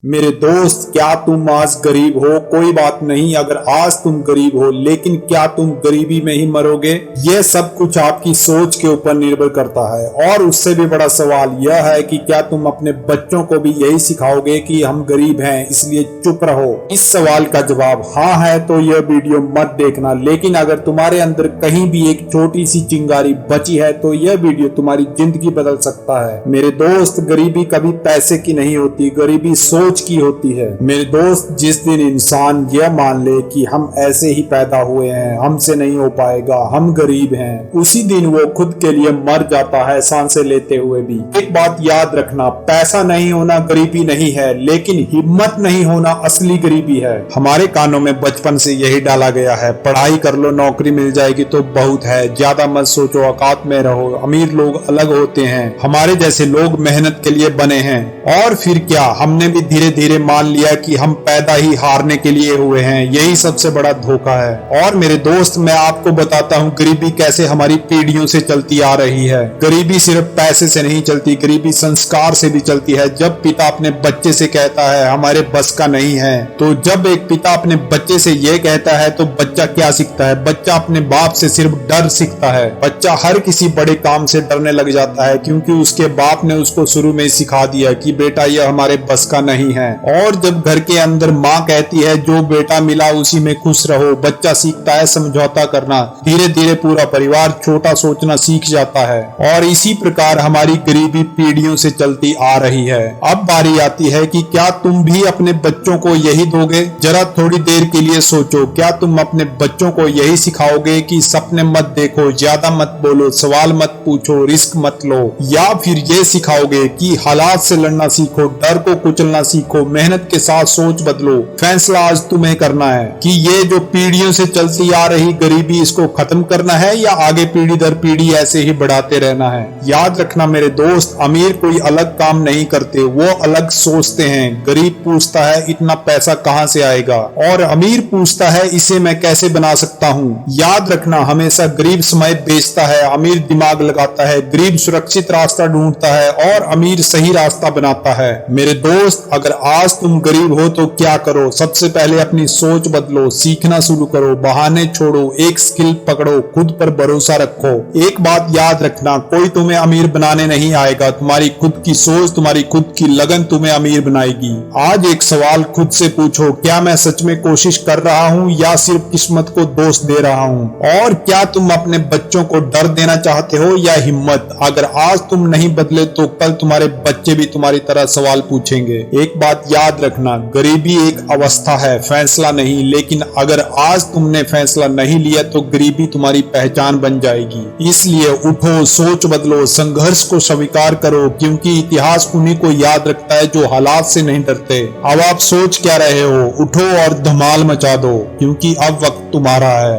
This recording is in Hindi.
मेरे दोस्त, क्या तुम आज गरीब हो? कोई बात नहीं अगर आज तुम गरीब हो, लेकिन क्या तुम गरीबी में ही मरोगे? यह सब कुछ आपकी सोच के ऊपर निर्भर करता है। और उससे भी बड़ा सवाल यह है कि क्या तुम अपने बच्चों को भी यही सिखाओगे कि हम गरीब हैं इसलिए चुप रहो? इस सवाल का जवाब हाँ है तो यह वीडियो मत देखना, लेकिन अगर तुम्हारे अंदर कहीं भी एक छोटी सी चिंगारी बची है तो यह वीडियो तुम्हारी जिंदगी बदल सकता है। मेरे दोस्त, गरीबी कभी पैसे की नहीं होती, गरीबी सोच की होती है। मेरे दोस्त, जिस दिन इंसान यह मान ले कि हम ऐसे ही पैदा हुए हैं, हमसे नहीं हो पाएगा, हम गरीब हैं, उसी दिन वो खुद के लिए मर जाता है, सांसें लेते हुए भी। एक बात याद रखना, पैसा नहीं होना गरीबी नहीं है, लेकिन हिम्मत नहीं होना असली गरीबी है। हमारे कानों में बचपन से यही डाला गया है, पढ़ाई कर लो, नौकरी मिल जाएगी तो बहुत है, ज्यादा मत सोचो, औकात में रहो, अमीर लोग अलग होते हैं, हमारे जैसे लोग मेहनत के लिए बने हैं। और फिर क्या, हमने भी धीरे धीरे मान लिया कि हम पैदा ही हारने के लिए हुए हैं। यही सबसे बड़ा धोखा है। और मेरे दोस्त, मैं आपको बताता हूँ गरीबी कैसे हमारी पीढ़ियों से चलती आ रही है। गरीबी सिर्फ पैसे से नहीं चलती, गरीबी संस्कार से भी चलती है। जब पिता अपने बच्चे से कहता है हमारे बस का नहीं है, तो जब एक पिता अपने बच्चे से ये कहता है तो बच्चा क्या सीखता है? बच्चा अपने बाप से सिर्फ डर सीखता है। बच्चा हर किसी बड़े काम से डरने लग जाता है क्योंकि उसके बाप ने उसको शुरू में सिखा दिया कि बेटा यह हमारे बस का नहीं है। और जब घर के अंदर माँ कहती है जो बेटा मिला उसी में खुश रहो, बच्चा सीखता है समझौता करना। धीरे धीरे पूरा परिवार छोटा सोचना सीख जाता है। और इसी प्रकार हमारी गरीबी पीढ़ियों से चलती आ रही है। अब बारी आती है कि क्या तुम भी अपने बच्चों को यही दोगे? जरा थोड़ी देर के लिए सोचो, क्या तुम अपने बच्चों को यही सिखाओगे कि सपने मत देखो, ज्यादा मत बोलो, सवाल मत पूछो, रिस्क मत लो? या फिर ये सिखाओगे कि हालात से लड़ना सीखो, डर को कुचलना सीखो, मेहनत के साथ सोच बदलो? फैसला आज तुम्हें करना है कि ये जो पीढ़ियों से चलती आ रही गरीबी, इसको खत्म करना है या आगे पीढ़ी दर पीढ़ी ऐसे ही बढ़ाते रहना है। याद रखना मेरे दोस्त, अमीर कोई अलग काम नहीं करते, वो अलग सोचते हैं। गरीब पूछता है इतना पैसा कहाँ से आएगा, और अमीर पूछता है इसे मैं कैसे बना सकता हूँ। याद रखना, हमेशा गरीब समय बेचता है, अमीर दिमाग लगाता है। गरीब सुरक्षित रास्ता ढूंढता है और अमीर सही रास्ता बनाता है। मेरे दोस्त, अगर आज तुम गरीब हो तो क्या करो? सबसे पहले अपनी सोच बदलो, सीखना शुरू करो, बहाने छोड़ो, एक स्किल पकड़ो, खुद पर भरोसा रखो। एक बात याद रखना, कोई तुम्हें अमीर बनाने नहीं आएगा, तुम्हारी खुद की सोच, तुम्हारी खुद की लगन तुम्हें अमीर बनाएगी। आज एक सवाल खुद से पूछो, क्या मैं सच में कोशिश कर रहा हूँ या सिर्फ किस्मत को दोष दे रहा हूँ? और क्या तुम अपने बच्चों को डर देना चाहते हो या हिम्मत? अगर आज तुम नहीं बदले तो कल तुम्हारे बच्चे भी तुम्हारी तरह सवाल पूछेंगे। एक बात याद रखना, गरीबी एक अवस्था है, फैसला नहीं। लेकिन अगर आज तुमने फैसला नहीं लिया तो गरीबी तुम्हारी पहचान बन जाएगी। इसलिए उठो, सोच बदलो, संघर्ष को स्वीकार करो, क्योंकि इतिहास उन्हीं को याद रखता है जो हालात से नहीं डरते। अब आप सोच क्या रहे हो? उठो और धमाल मचा दो, क्योंकि अब वक्त तुम्हारा है।